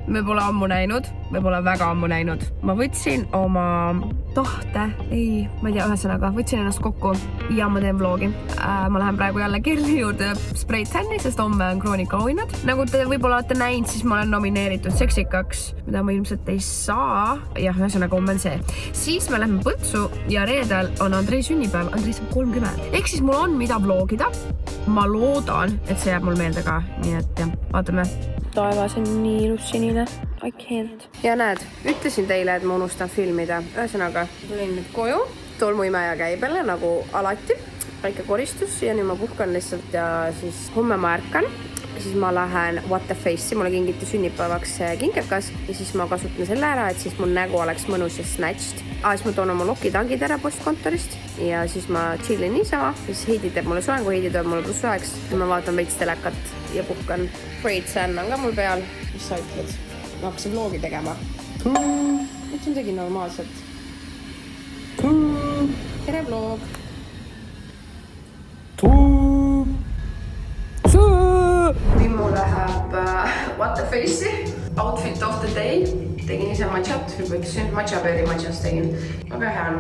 me pole ammu näinud, me pole väga ammu näinud. Ma võtsin oma tahte, ma ei tea, ühesõnaga, võtsin ennast kokku ja ma teen vlogi. Ma lähen praegu jälle Kerli juurde Sprayed Tanni, sest homme on Kroonika auhinnad. Nagu te võib-olla olete näinud, siis ma olen nomineeritud seksikaks, mida ma ilmselt ei saa. Jah, ühesõnaga homme on see. Siis me lähme Põltsu ja reedel on Andrei sünnipäev. Andrei saab 30. Ehk siis mul on mida vlogida. Ma loodan, et see jääb mul meelde ka. Nii et jah, vaatame. Taevas on nii ilus sinine. I can't. Ja näed, ütlesin teile, et ma unustan filmida. Ühesõnaga, tulin nüüd koju. Tolmuimeja käibele nagu alati. Väike koristus ja nüüd ma puhkan lihtsalt ja siis homme ma ärkan. Siis ma lähen What the Face'i, mulle kingiti sünnipäevaks kingekas ja siis ma kasutan selle ära, et siis mul nägu oleks mõnus ja snatched. Siis ma toon oma lokitangid ära postkontorist ja siis ma chillin niisama. Siis Heidi teeb mulle soengu, Heidi teeb mulle +9 ja ma vaatan veits telekat ja puhkan. Sprayed Tann on ka mul peal. Mis sa ütled? Ma hakkasin vlogi tegema. Nüüd on tegi normaalselt. Tere vlog! Mimmu läheb What the Face'i outfit of the day. Tegin ise matšat, ütlesin matšabeeri matšast tegin. Väga hea on.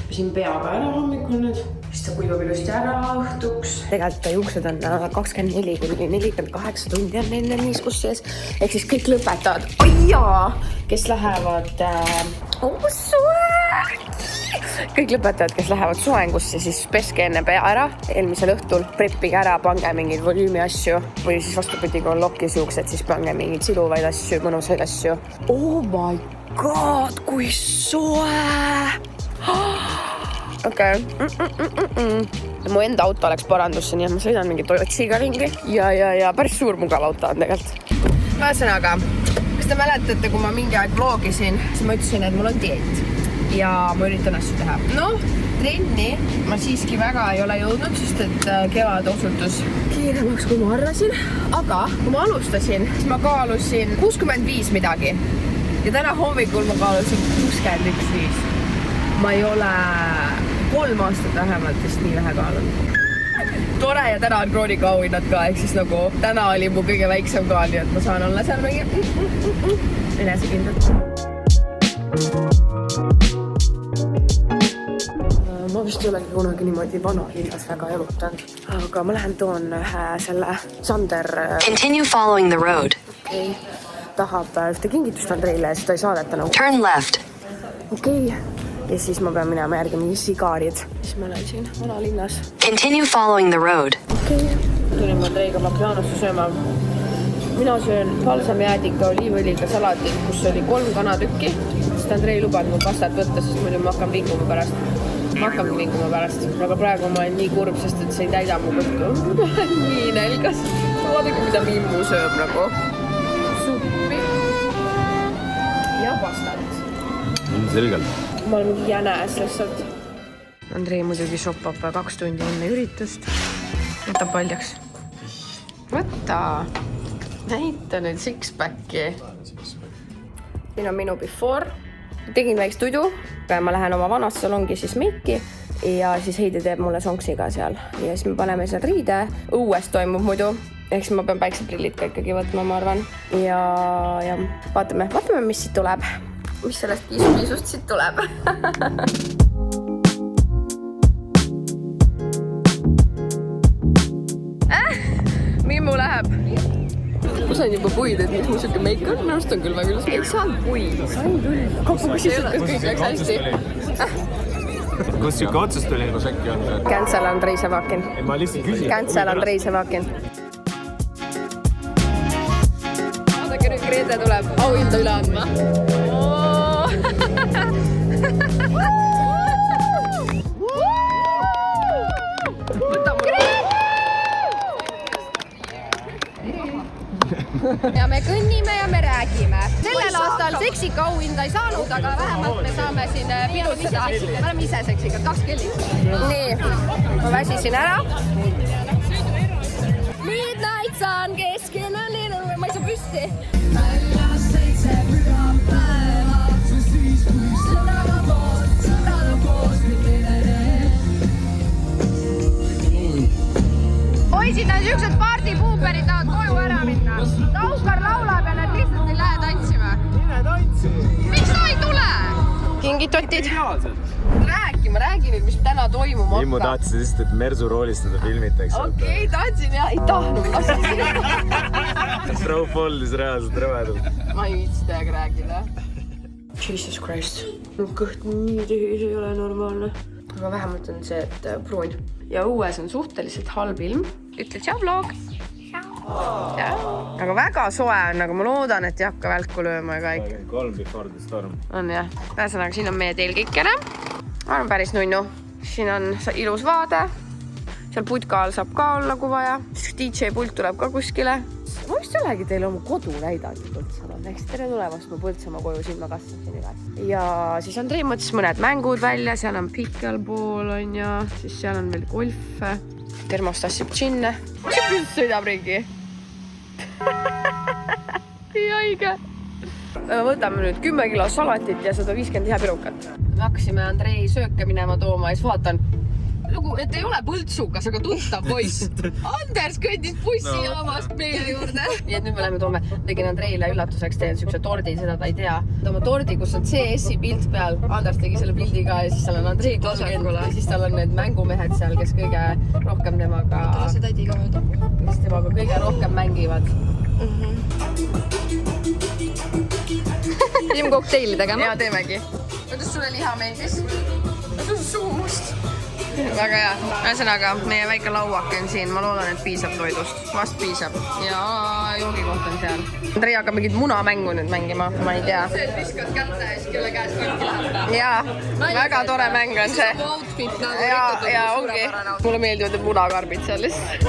Pesin peaga ära hommikul nüüd. Siis ta kuivab ilusti ära õhtuks. Tegelikult juuksed on 24–48 tundi on neil niiskus sees. Ehk siis kõik lõpetavad. Kes lähevad kõik lõpetavad, kes lähevad soengusse, siis peske enne pea ära. Eelmisel õhtul preppige ära, pange mingeid volüümi asju või siis vastupidi, kui on lokis juuksed, siis pange mingeid siluvaid asju, mõnusaid asju. Oh my god, kui soe! Okei. Mu enda auto läks parandusse, nii et ma sõidan mingi Toyotsiga ringi. Ja päris suur mugav auto on tegelikult. Ühesõnaga, kas te mäletate, kui ma mingi aeg vlogisin, siis ma ütlesin, et mul on dieet. Ja ma üritan asju teha. Trenni ma siiski väga ei ole jõudnud, sest et kevad osutus kiiremaks, kui ma arvasin. Aga kui ma alustasin, siis ma kaalusin 65 midagi. Ja täna hommikul ma kaalusin 61,5. Ma ei ole 3 aastat vähemalt vist nii vähe kaalunud. Tore ja täna on Kroonika auhinnad ka, ehk siis nagu täna oli mu kõige väiksem kaal, nii et ma saan olla seal mingi enesekindlalt. Ma vist ei olegi kunagi niimoodi vanalinnas väga jalutanud. Aga ma lähen toon selle Sander... Continue following the road. Okei. Tahab ühte kingitust Andreile, siis ta ei saadeta nagu... Turn left. Okei. Ja siis ma pean minema järgi mingi sigaarid. Siis ma olen siin vanalinnas. Continue following the road. Okei. Tulin ma Andreiga Makianosse sööma. Mina söön palsamjäädiga oliivõliga salatit, kus oli 3 kanatükki. Sest Andrei lubad mu pastat võtta, sest muidu ma hakkan vinguma pärast. Ma hakkan vinguma pärast. Aga praegu ma olen nii kurb, sest et see ei täida mu kõhtu. Ma olen nii nälgas. Vaadake, mida Mimmu sööb nagu. Suppi. Ja pastat. Selgelt. Ma olen mingi jänäs lihtsalt. Andrei muidugi shoppab 2 tundi enne üritust. Võtab paljaks. Võtta. Näita nüüd six-packi. Siin on minu before. Tegin väikst tudu. Ma lähen oma vanast salongi siis meiki. Ja siis Heidi teeb mulle sonksiga seal. Ja siis me paneme seal riide. Õues toimub muidu. Ehk siis ma pean päikseprillid ka ikkagi võtma, ma arvan. Ja vaatame, mis siit tuleb. Mis sellest piisust siit tuleb. Mimmu läheb. Ma sain juba puid, et miks mu siuke meik on. Minu arust on küll väga ilus. Ei saanud puid. Sain küll. Kapuga sisud, kas kõik läks hästi. Kus siuke otsus tuli? Cancel Andrei Sevakin. Ma lihtsalt küsin. Cancel Andrei Sevakin. Vaadake nüüd Grete tuleb auhinda üle andma. Võta mulle. Ja me kõnnime ja me räägime. Sellel aastal seksika auhinda ei saanud, aga vähemalt me saame siin pidutseda. Me oleme ise seksikad, 2 kellit. Nii, ma väsisin ära. Midnight sun, keskel on liidu, ma ei saa püsti. Poisid on siuksed partypuuperid, tahavad koju ära minna. Taukar laulab ja nad lihtsalt ei lähe. mingid totid. Räägi, ma räägin nüüd, mis täna toimuma hakkab. Immu tahtsid lihtsalt, et Mersu roolistada filmitaks. Okei, tahtsin ja ei tahtnud lastud. Bro fallis reaalselt rõvedalt. Ma ei viitsi täiega räägida. Jesus Christ. Kõht nii tühis ei ole normaalne. Aga vähemalt on see, et pruun. Ja õues on suhteliselt halb ilm. Ütle tšau, vlog. Aga väga soe on, aga ma loodan, et ei hakka välku lööma ja kõik. 3 before the storm. On jah. Pääsenaga siin on meie teelkikene. Ma olen päris nunnu. Siin on ilus vaade. Seal putka all saab ka olla, kui vaja. DJ pult tuleb ka kuskile. Ma vist olegi teile oma kodu näidanud Põltsamaa. Eks tere tulemast mu Põltsamaa koju, siin ma kasvasin üles. Ja siis Andrei mõtles mõned mängud välja. Seal on pickleball on ja siis seal on veel golf. Termos tassib džinne. Tšipis sõidab ringi. Nii haige. Me võtame nüüd 10 kilo salatit ja 150 lihapirukat. Me hakkasime Andrei sööke minema tooma ja siis vaatan, nagu, et ei ole Põltsukas, aga tuttav poiss. Anders kõndis bussijaamast meie juurde. Nii et nüüd me läheme toome. Tegin Andreile üllatuseks, teen sükse tordi, seda ta ei tea. Toome tordi, kus on CS-i pilt peal. Anders tegi selle pildi ka ja siis seal on Andrei tasakule. Ja siis tal on need mängumehed seal, kes kõige rohkem temaga... Lase tädi ka öelda. Kes temaga kõige rohkem mängivad. Pidime kokteili tegema. Ja teemegi. Kuidas sulle liha meeldis? Sul suumust. Väga hea. Ühesõnaga, meie väike lauak on siin. Ma loodan, et piisab toidust. Vast piisab. Ja joogikoht on seal. Andrei hakkab mingit munamängu nüüd mängima. Ma ei tea. See, et viskad kätte ja siis kelle käes kõik läheb. Jaa, väga tore mäng on see. Ja ongi. Mulle meeldivad need munakarbid seal lihtsalt.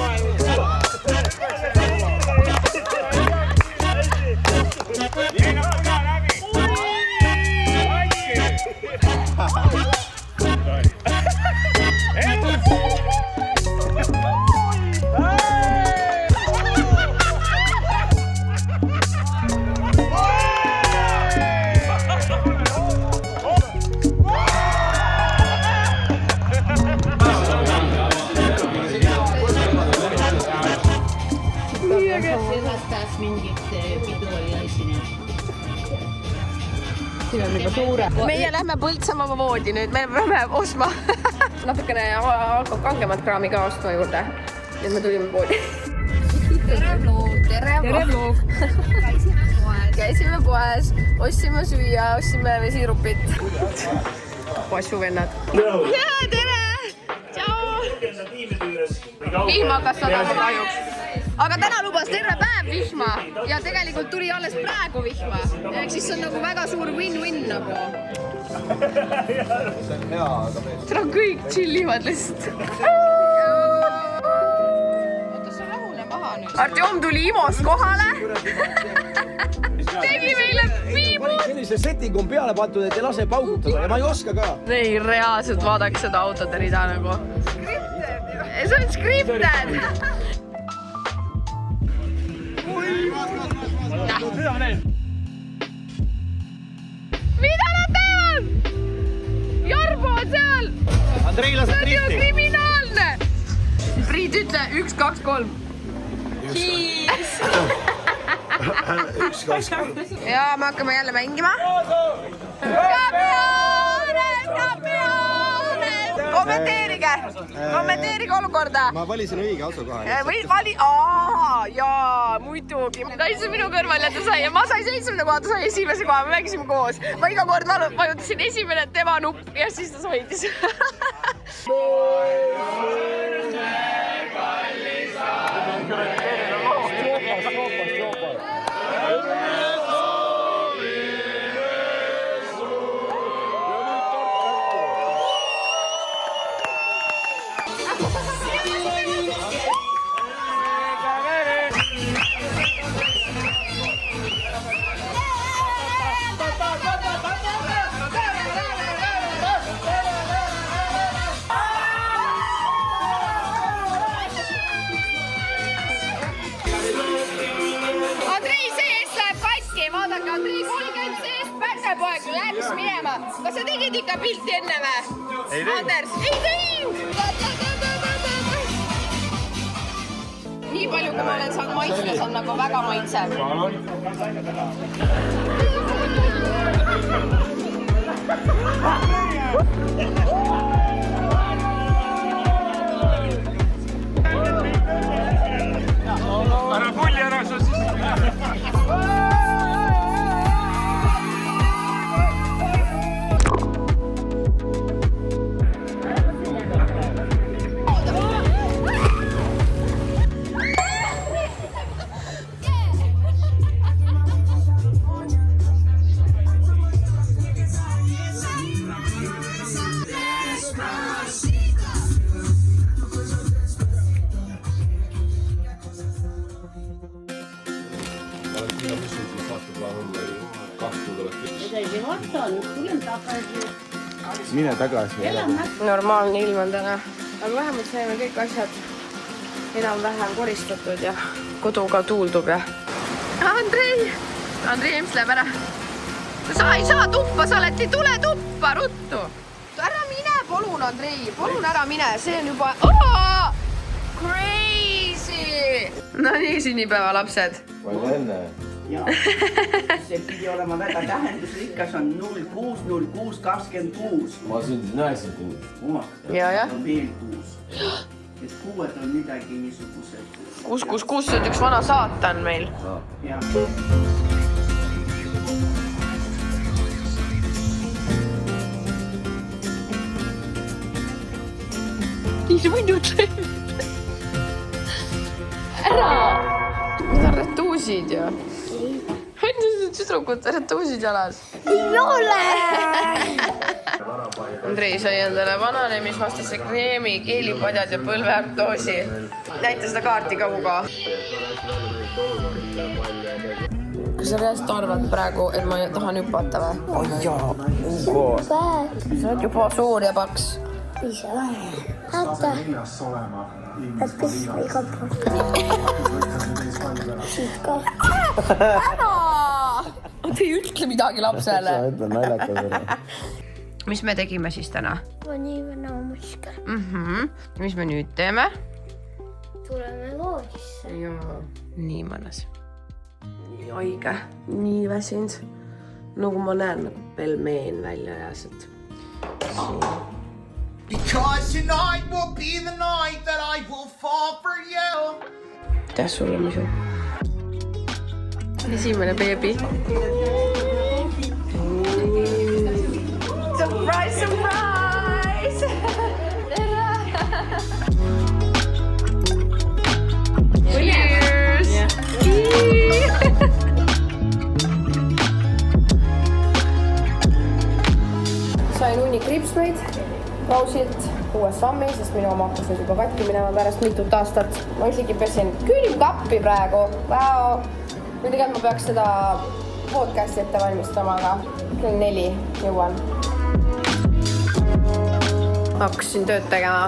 Meie lähme Põltsamaa voodi nüüd, me peame ostma natukene kangemat kraami ka ostma juurde. Nüüd me tulime voodi. Tere vlog! Tere vlog! Käisime poes, ostsime süüa, ostsime vesirupit. Poissuvennad. Jaa, tere! Tšau! Vihma hakkas sadama kahjuks. Aga täna lubas terve päev vihma ja tegelikult tuli alles praegu vihma. Ehk siis see on nagu väga suur win-win nagu. Seda kõik chillivad lihtsalt. Oota, see rahune maha nüüd. Artjom tuli Imost kohale. Tegi meile viimut. Sellise setting on peale pandud, et ei lase paugutada ja ma ei oska ka. Ei, reaalselt vaadaks seda autode rida nagu. See on scripted. Mida nad teevad? Jarbo on seal! Andrei laseb See on ju drifti. kriminaalne! Priit, ütle 1, 2, 3. Kiis! 1, 2, 3. Ja me hakkame jälle mängima. Kommenteerige olukorda. Ma valisin õige asukoha. Jaa, muidugi. Ta istus minu kõrval ja ta sai, ja ma sain 7. koha, ta sai esimese koha, me mängisime koos. Ma iga kord vajutasin esimene tema nupp ja siis ta soitis. Kas sa tegid ikka pilti enne või? Ei teinud. Anders, ei teinud! Nii palju, kui ma olen saanud maitsta, see on nagu väga maitsev. Ära pulli ära, sa siis... Mine tagasi. Normaalne ilm on täna. Aga vähemalt saime kõik asjad enam-vähem koristatud ja koduga tuuldub ja... Andrei! Andrei Ems läheb ära. Sa ei saa tuppa, sa oled, tule tuppa, ruttu! Ära mine, palun, Andrei! Palun ära mine, see on juba... Crazy! No nii, sünnipäeva lapsed. Palju enne. Ja, see pidi olema väga tähendusrikas, on 060626. Ma sündis 96. Ja. On veel 6. Et 6 on midagi niisugused. 666, see on üks vana saatan meil. Ja. Nii see võin ütle. Ära! Need on retuusid ju. Tüdrukud, retuusid jalas. Ei ole! Andrei sai endale vananemisvastase kreemi, keelipadjad ja põlveartoosi. Näita seda kaarti kauga. Kas sa reaalselt arvad praegu, et ma tahan hüpata või? Sa oled juba suur ja paks. Ei saa. Vaata. Et kus ei kappa. Siit ka. Ära! Te ei ütle midagi lapsele. Sa ütlen naljakas. Mis me tegime siis täna? Ma nii vana muska. Mis me nüüd teeme? Tuleme voodisse. Jaa, nii mõnes. Nii haige, nii väsinud. Nagu ma näen nagu pelmeen välja reaalselt. Because tonight will be the night that I will fall for you. Aitäh sulle, Misu. Esimene beebi. Surprise, surprise! Cheers! Sain hunni kripsmeid pausilt uues sammi, sest minu oma hakkas nüüd juba katki minema pärast mitut aastat. Ma isegi pesin külmkappi praegu. Wow. Nüüd tegelikult ma peaks seda podcasti ette valmistama, aga kell 4 jõuan. Hakkasin tööd tegema.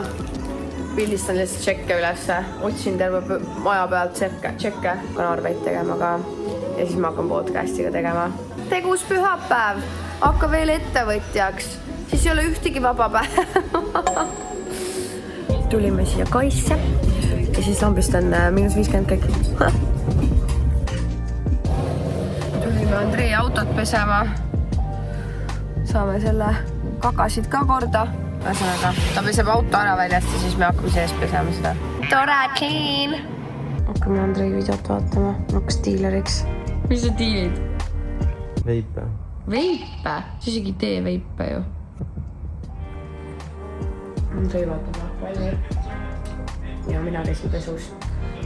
Pildistan lihtsalt tšekke ülesse. Otsin terve maja pealt tšekke. Hakkan arveid tegema ka. Ja siis ma hakkan podcastiga tegema. Tegus pühapäev. Hakka veel ettevõtjaks. Siis ei ole ühtegi vaba päeva. Tulime siia kaisse. Ja siis lambist on -50 kõik. Tulime Andrei autot pesema. Saame selle kakasid ka korda. Ühesõnaga, ta peseb auto ära väljast ja siis me hakkame sees pesema seda. Tore, clean! Hakkame Andrei videot vaatama. Hakkas diileriks. Mis sa diilid? Veipe. Veipe? Sa isegi ei tee veipe ju. Andrei vaatab palju. Ja mina käisin pesus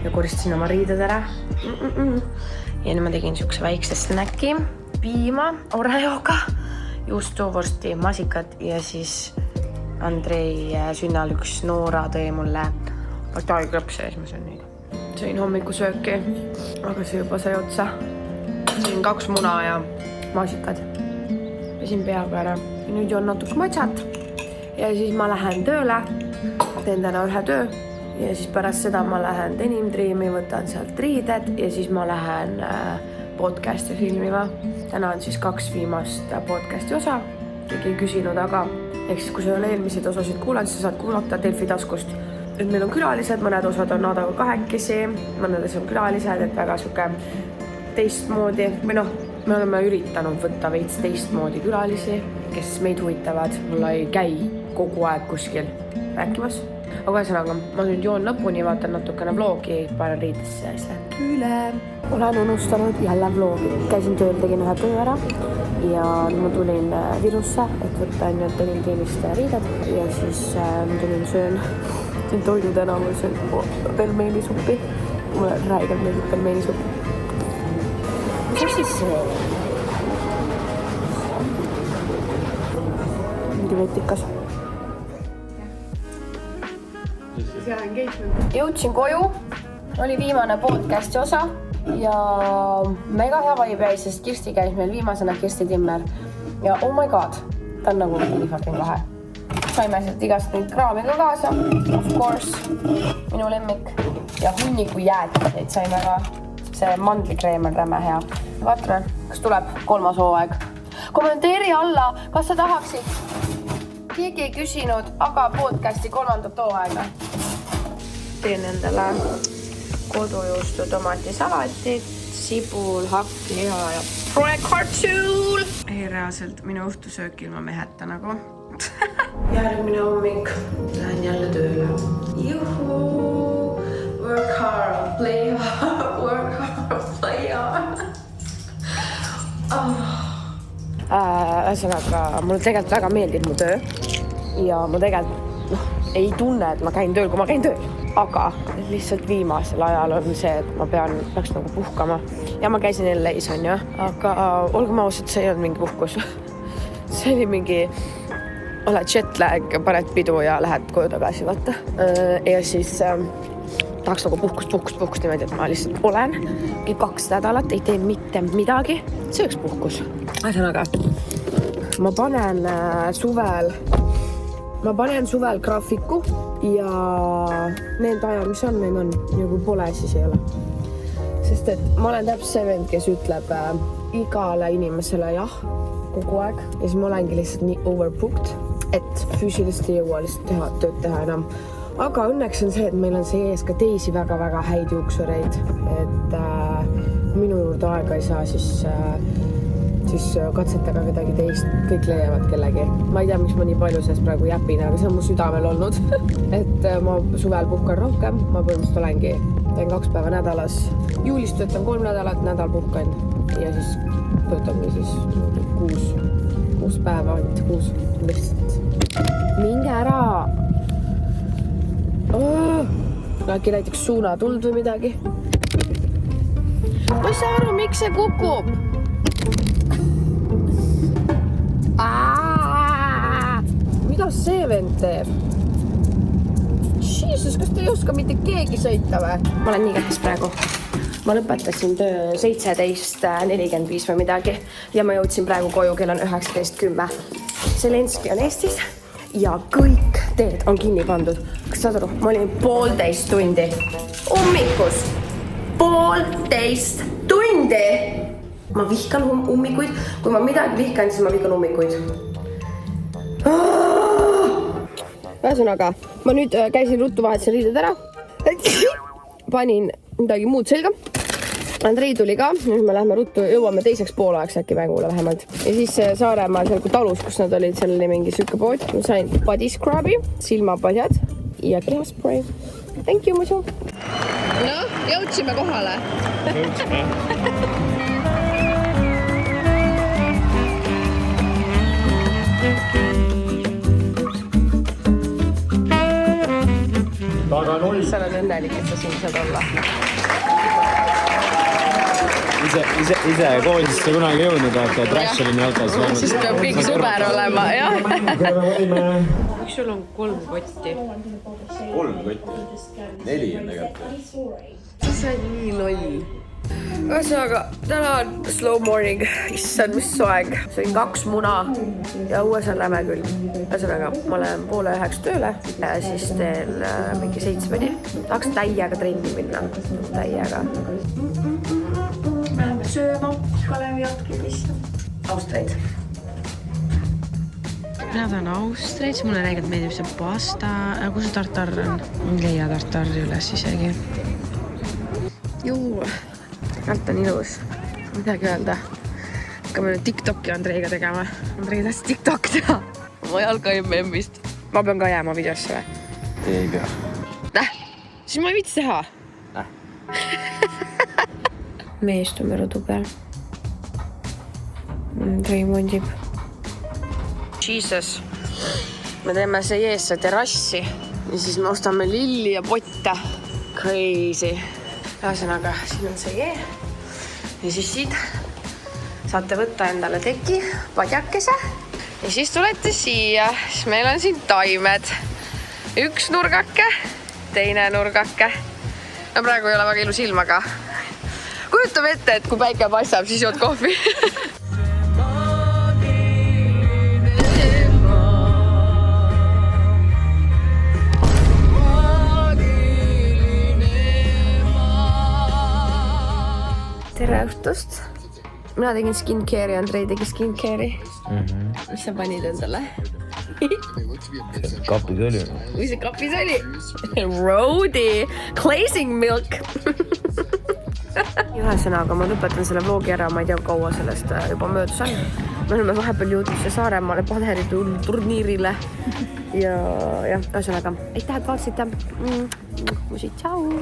ja koristasin oma riided ära. Ja nüüd ma tegin niisuguse väikse snäki. Piima, Oreoga, juustuvorsti, masikat ja siis Andrei sünnal üks Noora tõi mulle pataikrõpse ja siis ma söön neid. Sõin hommikusööki, aga see juba sai otsa. Sõin 2 muna ja masikad. Pesin peaga ära ja nüüd joon natuke matsat. Ja siis ma lähen tööle, teen täna ühe töö ja siis pärast seda ma lähen Denim Dreami, võtan sealt riided ja siis ma lähen podcasti filmima. Täna on siis 2 viimast podcasti osa, keegi ei küsinud, aga ehk siis kui sa ei ole eelmiseid osasid kuulanud, sa saad kuulata Delfi taskust. Et meil on külalised, mõned osad on Adaga 2, mõnedes on külalised, et väga siuke teistmoodi või me oleme üritanud võtta veits teistmoodi külalisi, kes meid huvitavad. Mulla ei käi kogu aeg kuskil rääkimas. Aga ühesõnaga, ma nüüd joon lõpuni, vaatan natukene vlogi, panen riidesse ja siis lähen üle. Olen unustanud jälle vlogi. Käisin tööl, tegin ühe töö ära ja ma tulin Virusse, et võtta enne teenindamist riided ja siis ma tulin söön siin toidu tänaval, söön pelmeenisuppi. Mulle räigelt meeldib pelmeenisuppi. Mis siis see? Mingi vetikas. Jõudsin koju, oli viimane podcasti osa ja mega hea vibe jäi, sest Kirsti käis meil viimasena, Kirsti Timmer. Ja oh my god, ta on nagu nii fucking lahe. Saime sealt igast neid kraami ka kaasa, of course, minu lemmik. Ja hunniku jäätiseid saime ka. See mandlikreem on räme hea. Vaatame, kas tuleb 3. hooaeg. Kommenteeri alla, kas sa tahaksid. Keegi ei küsinud, aga podcasti 3. hooaega. Teen endale kodujuustu tomatisalatit, sibul, hakkliha ja kartul. Ei reaalselt minu õhtusöök ilma meheta nagu. Järgmine hommik lähen jälle tööle. Juhuu! Work hard, play hard, work hard, play hard. Ühesõnaga, mulle tegelikult väga meeldib mu töö ja ma tegelikult ei tunne, et ma käin tööl, kui ma käin tööl. Aga lihtsalt viimasel ajal on see, et ma peaks nagu puhkama. Ja ma käisin LA-s, on ju. Aga olgem ausad, see ei olnud mingi puhkus. See oli mingi, oled jetlag, paned pidu ja lähed koju tagasi, vaata. Ja siis tahaks nagu puhkust niimoodi, et ma lihtsalt olen 2 nädalat, ei tee mitte midagi. See oleks puhkus. Ühesõnaga, ma panen suvel graafiku ja need ajad, mis on, need on. Ja kui pole, siis ei ole. Sest et ma olen täpselt see vend, kes ütleb igale inimesele jah kogu aeg. Ja siis ma olengi lihtsalt nii overbooked, et füüsilist ei jõua lihtsalt tööd teha enam. Aga õnneks on see, et meil on see ees ka teisi väga-väga häid juuksureid. Et minu juurde aega ei saa, siis katsetage kedagi teist, kõik leiavad kellegi. Ma ei tea, miks ma nii palju sellest praegu jäpin, aga see on mu südamel olnud. Et ma suvel puhkan rohkem, ma põhimõtteliselt olengi, teen 2 päeva nädalas. Juulis töötan 3 nädalat, nädal puhkan ja siis töötangi siis 6 päeva, ainult 6 lihtsalt. Minge ära! Äkki näiteks suunatuld või midagi. Ma ei saa aru, miks see kukub? Mida see vend teeb? Jesus, kas te ei oska mitte keegi sõita või? Ma olen nii kättes praegu. Ma lõpetasin töö 17:45 või midagi ja ma jõudsin praegu koju, kell on 19:10. Zelenski on Eestis ja kõik teed on kinni pandud. Kas saad aru? Ma olin 1,5 tundi ummikus. 1,5 tundi! Ma vihkan ummikuid. Kui ma midagi vihkan, siis ma vihkan ummikuid. Ühesõnaga, ma nüüd käisin ruttu vahetasin riided ära. Panin midagi muud selga. Andrei tuli ka. Nüüd me läheme ruttu, jõuame teiseks poolaeks äkki mängule vähemalt. Ja siis Saaremaal seal kui talus, kus nad olid, seal oli mingi sükke pood. Ma sain body scrub'i, silmapadjad ja kreemaspray. Thank you, muidu. No, jõudsime kohale. Jõudsime. Sa oled õnnelik, et sa siin saad olla. Ise koolisse kunagi jõudnud, aga trash oli nii altas. Siis peab kõik super olema, jah. Miks sul on 3 kotti? 3 kotti. 4 on tegelikult. See on nii loll. Ühesõnaga, täna on slow morning. Issand, mis soeg. Sõin 2 muna ja õues on läme küll. Ühesõnaga, ma lähen 8:30 tööle ja siis teen mingi 7. Tahaks täiega trenni minna. Täiega. Me läheme sööma. Kalevi Jatkibis. Austreid. Mina tahan austreid, mulle näinud meeldib see pasta. Kus see tartar on? Leia tartari üles isegi. Juu. Alt on ilus. Midagi öelda. hakkame nüüd TikToki Andreiga tegema. Andrei tahtis TikTok teha. Ma jalga MM-ist. Ma pean ka jääma videosse või? Ei pea. Siis ma ei viitsi teha. Me istume rõdu peal. Andrei mondib. Jesus. Me teeme seieesse terrassi ja siis me ostame lilli ja potte. Crazy. Ühesõnaga, siin on seie. Ja siis siit saate võtta endale teki, padjakese ja siis tulete siia, siis meil on siin taimed. Üks nurgake, teine nurgake. No praegu ei ole väga ilus ilm, aga kujutame ette, et kui päike paistab, siis jood kohvi. Tere õhtust! Mina tegin skincare'i, Andrei tegi skincare'i. Mis sa panid endale? Kapis oli. Mis see kapis oli? Roadie! Glazing milk! Ühesõnaga, ma lõpetan selle vlogi ära, ma ei tea, kaua sellest juba möödus on. Me oleme vahepeal jõudnud Saaremaale paderiturniirile. Ja ühesõnaga, aitäh, et vaatasite. Tšau!